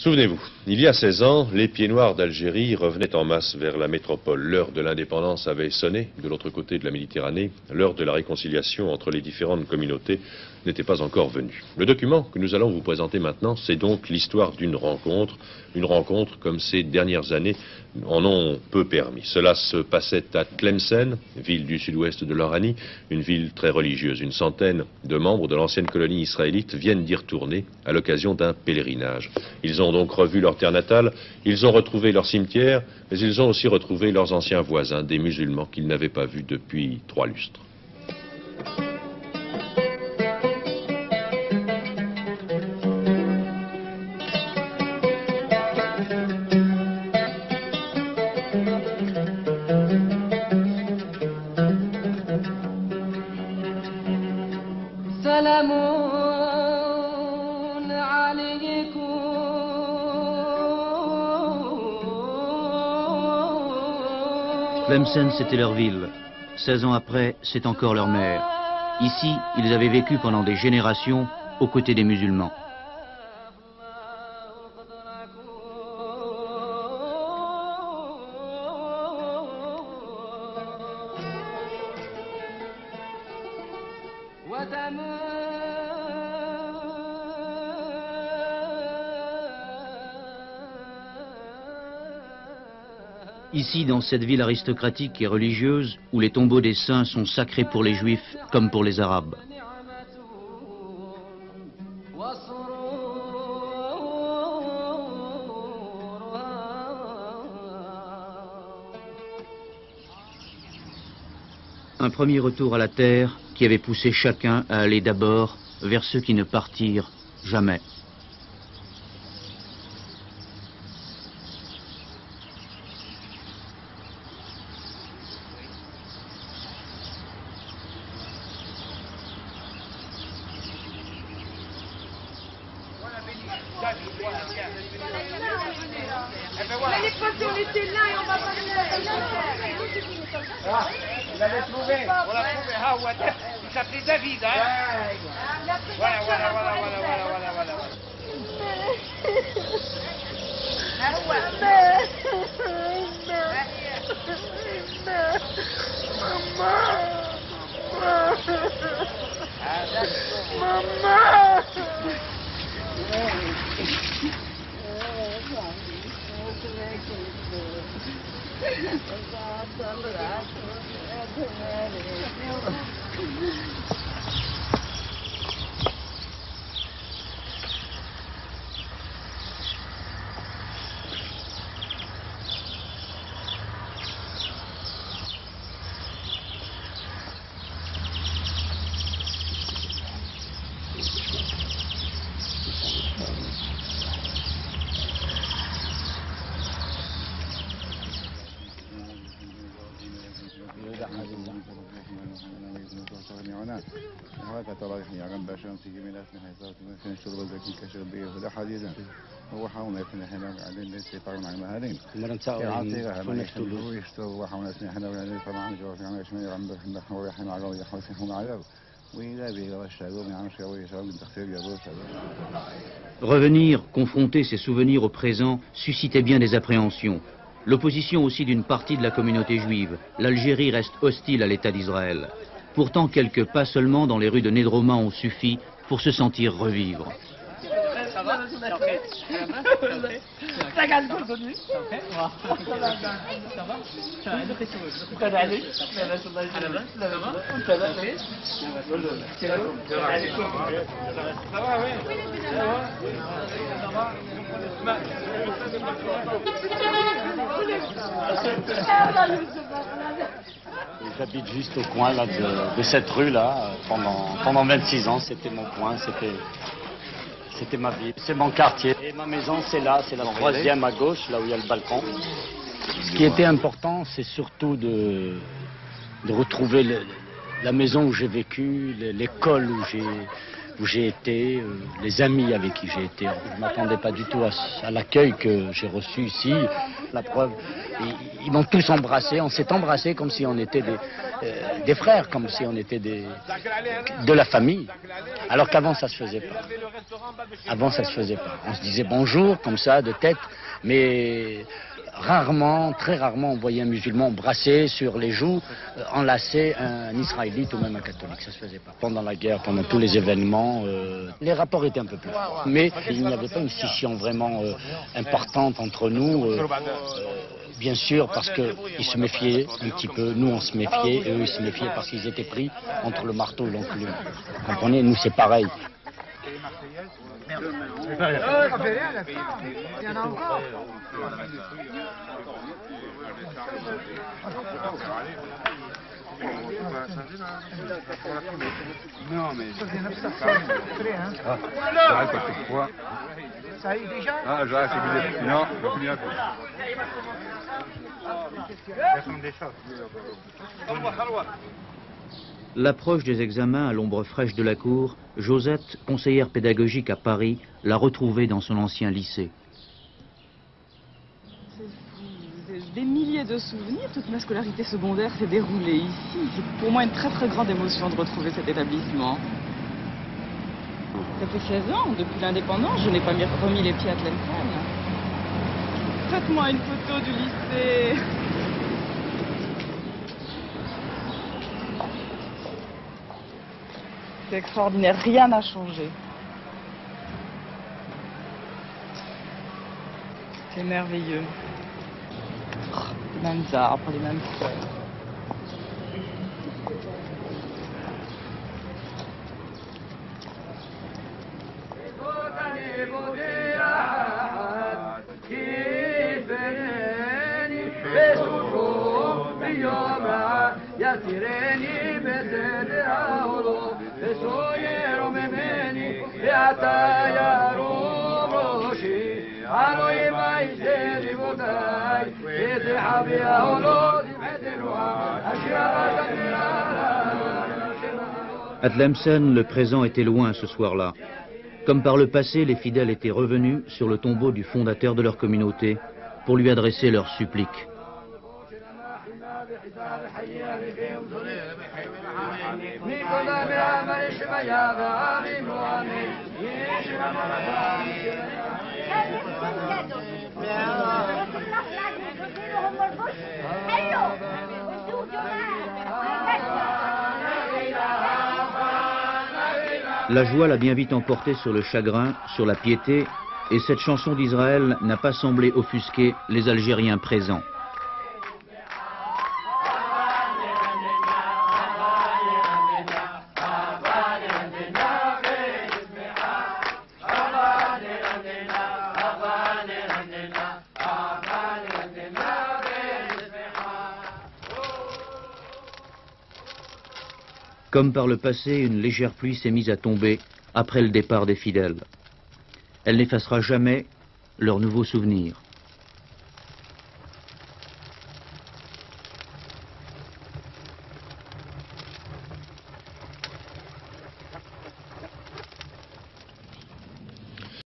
Souvenez-vous, il y a 16 ans, les pieds noirs d'Algérie revenaient en masse vers la métropole. L'heure de l'indépendance avait sonné de l'autre côté de la Méditerranée. L'heure de la réconciliation entre les différentes communautés n'était pas encore venue. Le document que nous allons vous présenter maintenant, c'est donc l'histoire d'une rencontre. Une rencontre comme ces dernières années en ont peu permis. Cela se passait à Tlemcen, ville du sud-ouest de l'Oranie, une ville très religieuse. Une centaine de membres de l'ancienne colonie israélite viennent d'y retourner à l'occasion d'un pèlerinage. Ils ont donc revu leur terre natale, ils ont retrouvé leur cimetière, mais ils ont aussi retrouvé leurs anciens voisins, des musulmans qu'ils n'avaient pas vus depuis 3 lustres. Tlemcen, c'était leur ville. 16 ans après, c'est encore leur mère. Ici, ils avaient vécu pendant des générations aux côtés des musulmans. Ici, dans cette ville aristocratique et religieuse, où les tombeaux des saints sont sacrés pour les Juifs comme pour les Arabes. Un premier retour à la terre qui avait poussé chacun à aller d'abord vers ceux qui ne partirent jamais. L'année passée, on était là et on va pas Ah, vous l'avez trouvé. On l'a trouvé. Ah, ouais. Il s'appelait David, hein. Voilà. Revenir, confronter ses souvenirs au présent, suscitait bien des appréhensions. L'opposition aussi d'une partie de la communauté juive. L'Algérie reste hostile à l'État d'Israël. Pourtant, quelques pas seulement dans les rues de Nédroma ont suffi pour se sentir revivre. Ça va? J'habite juste au coin là, de cette rue-là. Pendant 26 ans, c'était mon coin, c'était ma vie. C'est mon quartier. Et ma maison, c'est là, c'est la troisième à gauche, là où il y a le balcon. Ce qui était important, c'est surtout de retrouver la maison où j'ai vécu, l'école où j'ai été, les amis avec qui j'ai été. Je ne m'attendais pas du tout à l'accueil que j'ai reçu ici. La preuve, ils m'ont tous embrassé, on s'est embrassés comme si on était des frères, comme si on était de la famille. Alors qu'avant ça se faisait pas. Avant ça se faisait pas. On se disait bonjour comme ça de tête, mais rarement, très rarement, on voyait un musulman brasser sur les joues, enlacer un israélite ou même un catholique. Ça se faisait pas. Pendant la guerre, pendant tous les événements, les rapports étaient un peu plus forts. Mais il n'y avait pas une scission vraiment importante entre nous. Bien sûr, parce qu'ils se méfiaient un petit peu. Nous, on se méfiait, et eux, ils se méfiaient parce qu'ils étaient pris entre le marteau et l'enclume. Vous comprenez? Nous, c'est pareil. Il y en a encore. Non, mais... Ça y est déjà? Ah, j'arrête, c'est fini. Non, c'est fini. L'approche des examens à l'ombre fraîche de la cour, Josette, conseillère pédagogique à Paris, l'a retrouvée dans son ancien lycée. Des milliers de souvenirs, toute ma scolarité secondaire s'est déroulée ici. C'est pour moi une très très grande émotion de retrouver cet établissement. Ça fait 16 ans, depuis l'indépendance, je n'ai pas remis les pieds à Tlemcen. Faites-moi une photo du lycée. C'est extraordinaire, rien n'a changé. C'est merveilleux. Les mêmes arbres, les mêmes fleurs. À Tlemcen, le présent était loin ce soir-là. Comme par le passé, les fidèles étaient revenus sur le tombeau du fondateur de leur communauté pour lui adresser leurs suppliques. La joie l'a bien vite emporté sur le chagrin, sur la piété, et cette chanson d'Israël n'a pas semblé offusquer les Algériens présents. Comme par le passé, une légère pluie s'est mise à tomber après le départ des fidèles. Elle n'effacera jamais leurs nouveaux souvenirs.